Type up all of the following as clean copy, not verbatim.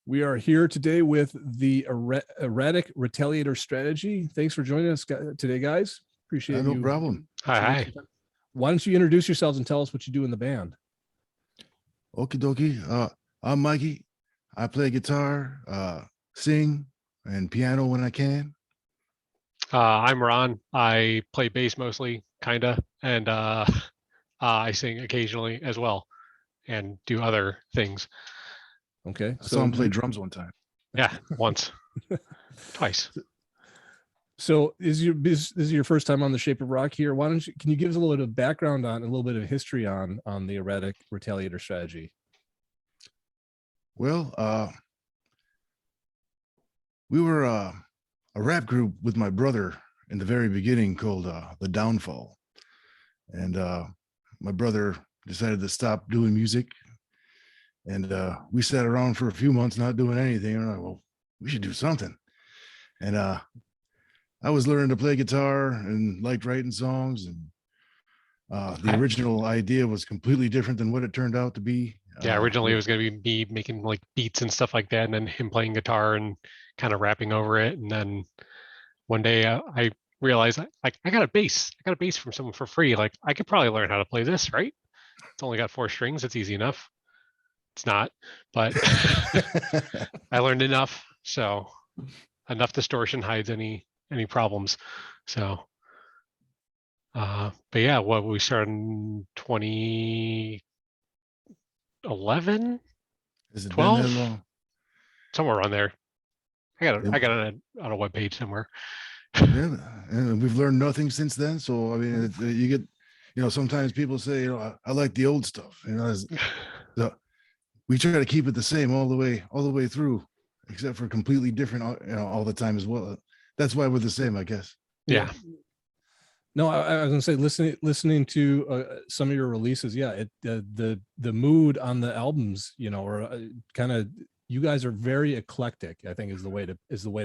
We are here today with the Erratic Retaliator Strategy. Thanks for joining us today, guys. Appreciate No you. problem. Hi. Why don't you introduce yourselves and tell us what you do in the band? Okie dokie. I'm Mikey. I play guitar, sing, and piano when I can. I'm Ron. I play bass mostly, kinda, and I sing occasionally as well, and do other things. Okay. I saw him play drums one time. Yeah, once, twice. So this is your first time on the Shape of Rock here. Can you give us a little bit of background on, a little bit of history on the Erratic Retaliator Strategy? Well, we were a rap group with my brother in the very beginning called The Downfall. And my brother decided to stop doing music. And we sat around for a few months not doing anything. And we're like, well, we should do something. And I was learning to play guitar and liked writing songs. And the original idea was completely different than what it turned out to be. Yeah, originally it was going to be me making like beats and stuff like that, and then him playing guitar and kind of rapping over it. And then one day I realized I got a bass. I got a bass from someone for free. Like I could probably learn how to play this, right? It's only got 4 strings. It's easy enough. It's not, but I learned enough. So enough distortion hides any problems. So, but yeah, we started in 2011, Has it 12, been that long? somewhere around there. I got it on a web page somewhere. Yeah, and we've learned nothing since then. So I mean, you get, sometimes people say, I like the old stuff. We try to keep it the same all the way through, except for completely different, all the time as well. That's why we're the same, I guess. Yeah. No, I was gonna say, listening to some of your releases, yeah, the mood on the albums, or kind of, you guys are very eclectic, I think is the way to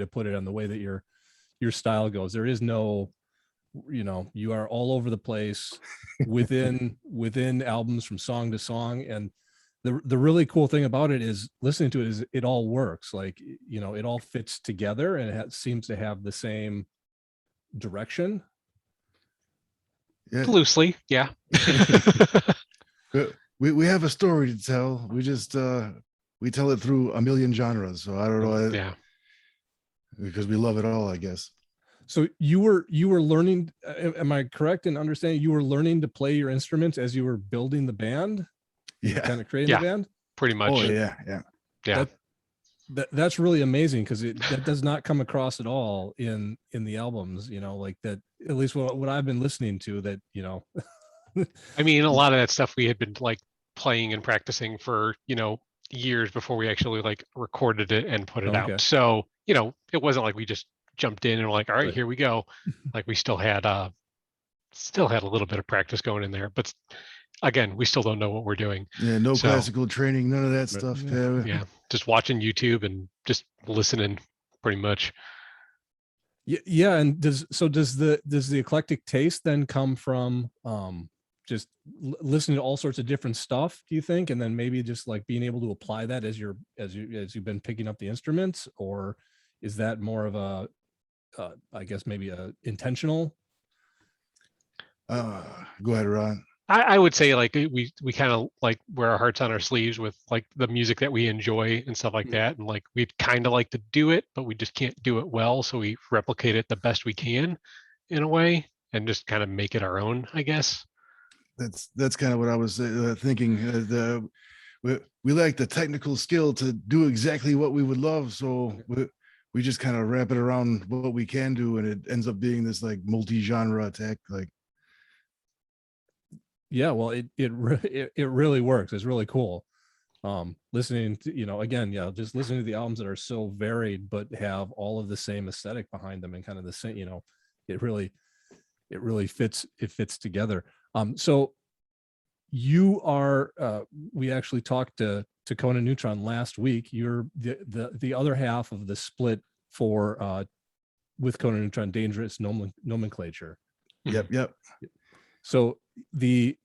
put it, on the way that your style goes. There is no, you are all over the place within albums, from song to song. And the really cool thing about it is listening to it is it all works. Like, it all fits together, and it seems to have the same direction. Yeah. Loosely, yeah. we have a story to tell. We just we tell it through a million genres. So I don't know. Yeah. Because we love it all, I guess. So you were learning, am I correct in understanding you were learning to play your instruments as you were building the band? Yeah. Kind of creating the band? Pretty much. Oh yeah. That's really amazing, because that does not come across at all in the albums, like that, at least what I've been listening to, that, I mean, a lot of that stuff we had been like playing and practicing for, years before we actually like recorded it and put it out. So, it wasn't like we just jumped in and were like, all right, here we go. Like we still had a little bit of practice going in there, but again, we still don't know what we're doing. Yeah, no classical training, none of that stuff. Yeah, just watching YouTube and just listening, pretty much. Yeah, and does the eclectic taste then come from just listening to all sorts of different stuff, do you think, and then maybe just like being able to apply that as you've been picking up the instruments? Or is that more of a I guess maybe a intentional? Go ahead, Ron. I would say like we kind of like wear our hearts on our sleeves with like the music that we enjoy and stuff like that, and like we'd kind of like to do it, but we just can't do it well, so we replicate it the best we can in a way and just kind of make it our own, I guess. That's kind of what I was thinking. We like the technical skill to do exactly what we would love, so we just kind of wrap it around what we can do, and it ends up being this like multi-genre attack. Like, yeah, well, it really works. It's really cool. Listening to, again, just listening to the albums that are so varied but have all of the same aesthetic behind them, and kind of the same, it really fits together. So you are we actually talked to Conan Neutron last week. You're the other half of the split for with Conan Neutron, Dangerous Nomenclature. Yep. So the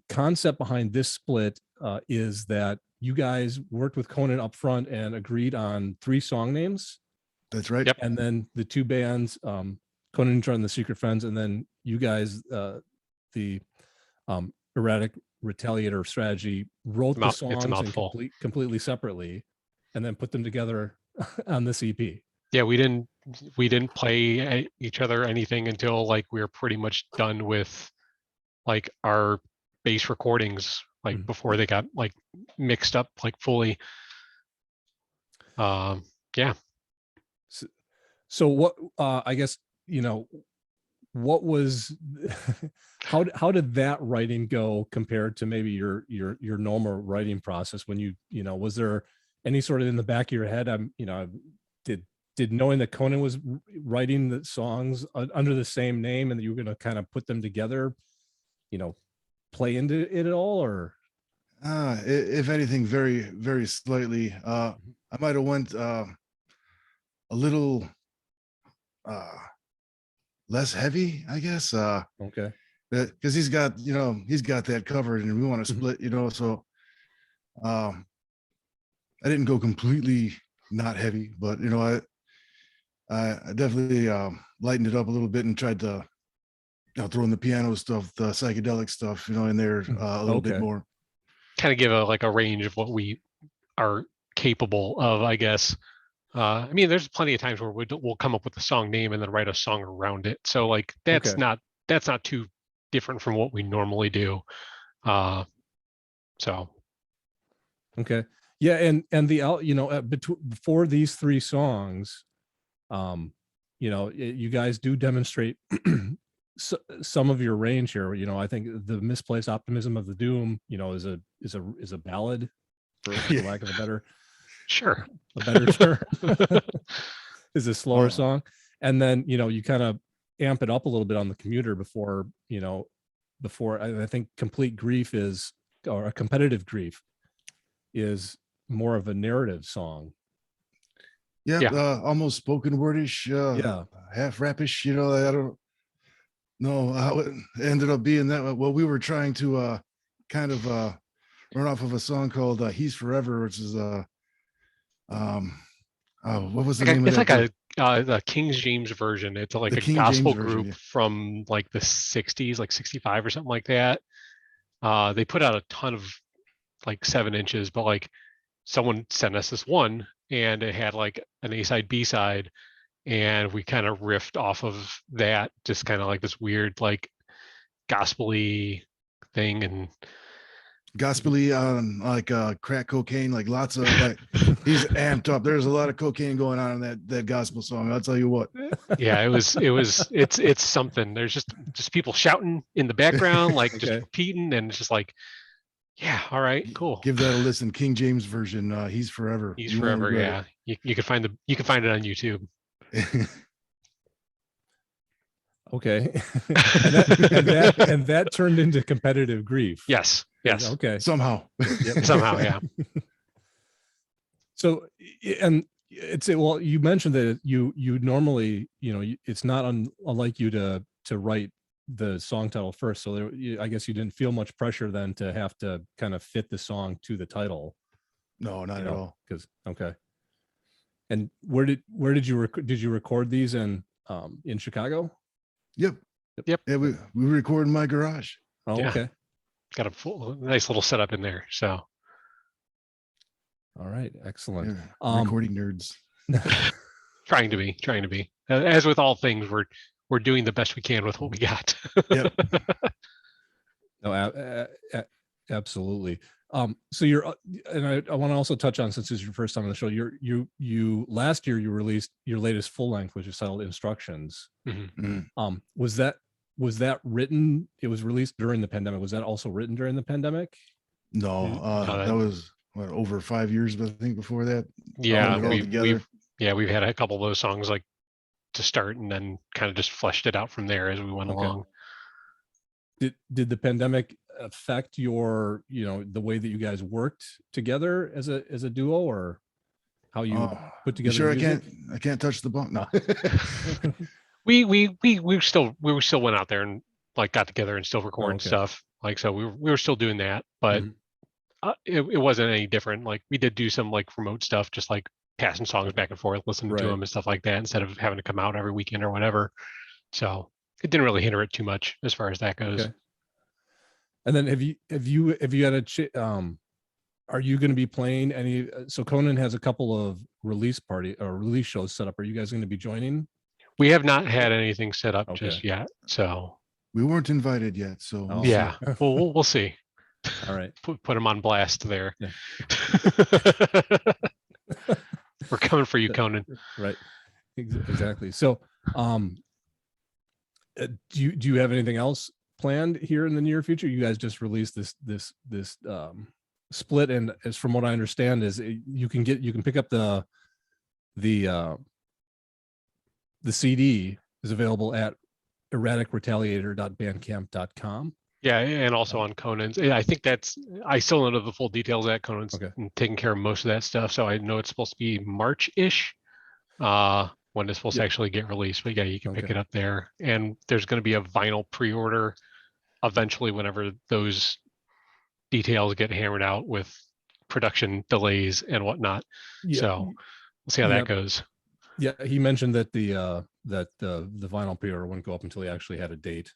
concept behind this split is that you guys worked with Conan up front and agreed on 3 song names. That's right. Yep. And then the 2 bands, Conan Neutron and the Secret Friends, and then you guys, the Erratic Retaliator Strategy, wrote the It's a songs and mouthful. completely separately, and then put them together on this EP. Yeah, we didn't play each other anything until like we were pretty much done with like our bass recordings, like before they got like mixed up like fully. Yeah. So what, I guess, you know, what was how did that writing go compared to maybe your normal writing process? When you know, was there any sort of in the back of your head, you know, did knowing that Conan was writing the songs under the same name and that you were going to kind of put them together, you know, play into it at all? Or if anything, very, very slightly. I might have went a little less heavy, I guess. Okay. Because he's got that covered, and we want to split, you know. So I didn't go completely not heavy, but you know, I definitely lightened it up a little bit and tried to, you know, throw in the piano stuff, the psychedelic stuff, you know, in there a little bit more. Kind of give a range of what we are capable of, I guess. I mean, there's plenty of times where we'll come up with a song name and then write a song around it. So like that's not too different from what we normally do. So. Okay. Yeah. And the, you know, before these 3 songs, you know, you guys do demonstrate some of your range here. You know, I think the Misplaced Optimism of the Doom, you know, is a ballad, for lack of a better term. Is a slower song. And then, you know, you kind of amp it up a little bit on the Commuter before, you know, I think Complete Grief or a Competitive Grief is more of a narrative song. Yeah. Almost spoken wordish, half rapish, you know. I don't know how it ended up being that. Well, we were trying to kind of run off of a song called He's Forever, which is what was the name of that? It's like the King James version. It's like a gospel group from like the 60s, like 65 or something like that. They put out a ton of like 7 inches, but like someone sent us this one and it had like an A-side, B-side, and we kind of riffed off of that, just kind of like this weird like gospel-y thing. And gospel-y on like crack cocaine, like lots of like he's amped up. There's a lot of cocaine going on in that gospel song, I'll tell you what. Yeah, it's something. There's just people shouting in the background, like just repeating, and it's just like, yeah, all right, cool. Give that a listen. King James version, He's Forever. He's Forever, yeah. You can find it on YouTube. Okay. and that turned into Competitive Grief. Yes. Okay. Somehow. Somehow, yeah. So, and well, you mentioned that you normally, you know, it's not unlike you to write the song title first. So I guess you didn't feel much pressure then to have to kind of fit the song to the title. No, not at all. Okay. And where did you record these in Chicago? Yep. Yeah, we record in my garage. Oh, yeah. Okay. Got a nice little setup in there. So. All right. Excellent. Yeah, recording nerds. Trying to be. As with all things, we're doing the best we can with what we got. Yep. No, absolutely. So and I want to also touch on, since this is your first time on the show, you last year you released your latest full length, which is titled Instructions. Mm-hmm. Was that written? It was released during the pandemic. Was that also written during the pandemic? No, that was over 5 years, I think, before that. Yeah, we've had a couple of those songs like to start, and then kind of just fleshed it out from there as we went along. Did the pandemic affect your, you know, the way that you guys worked together as a duo, or how you put together? Sure, music? I can't touch the bunk. No. we still went out there and like got together and still recorded stuff. Like, so we were still doing that, but it wasn't any different. Like we did do some like remote stuff, just like passing songs back and forth, listening to Right. them and stuff like that, instead of having to come out every weekend or whatever. So it didn't really hinder it too much as far as that goes. Okay. And then have you had are you going to be playing any? So Conan has a couple of release shows set up. Are you guys going to be joining? We have not had anything set up Okay. just yet. So We weren't invited yet, so Oh. yeah, we'll see. All right. Put them on blast there. Yeah. We're coming for you, Conan. Right. Exactly. So, do you have anything else planned here in the near future? You guys just released this split, and as from what I understand is you can pick up the CD is available at erraticretaliator.bandcamp.com. Yeah, and also on Conan's. I think I still don't know the full details of that. Conan's taking care of most of that stuff, so I know it's supposed to be March-ish when it's supposed to actually get released. But yeah, you can pick it up there, and there's going to be a vinyl pre-order eventually whenever those details get hammered out with production delays and whatnot. Yeah. So we'll see how that goes. Yeah, he mentioned that the vinyl pre-order wouldn't go up until he actually had a date.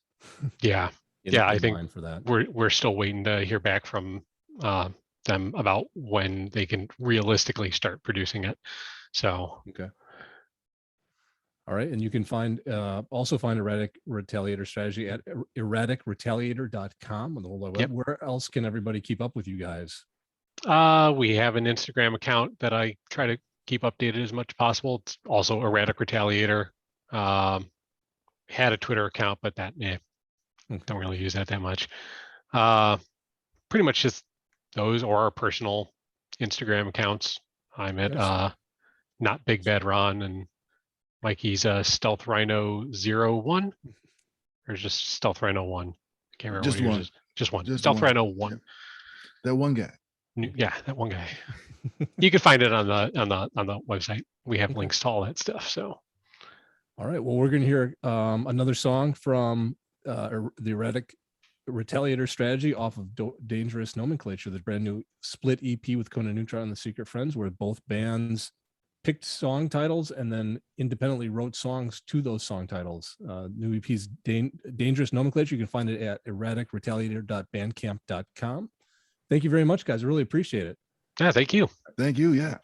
Yeah. I think for that we're still waiting to hear back from them about when they can realistically start producing it. So okay. All right, and you can also find Erratic Retaliator Strategy at erraticretaliator.com on the whole web. Yep. Where else can everybody keep up with you guys? We have an Instagram account that I try to keep updated as much as possible. It's also Erratic Retaliator. Had a Twitter account, but that don't really use that much. Pretty much just those or our personal Instagram accounts. I'm at Not Big Bad Ron, and Mikey's Stealth Rhino 01 or just Stealth Rhino 1. I can't remember. Just one. Just one. Just Stealth one. Rhino 1. Yeah. That one guy. Yeah, that one guy. You can find it on the website. We have links to all that stuff. So, all right. Well, we're going to hear another song from the Erratic Retaliator Strategy off of Dangerous Nomenclature, the brand new split EP with Conan Neutron and the Secret Friends, where both bands picked song titles and then independently wrote songs to those song titles. New EP's Dangerous Nomenclature. You can find it at erraticretaliator.bandcamp.com. Thank you very much, guys. I really appreciate it. Yeah, thank you. Thank you. Yeah.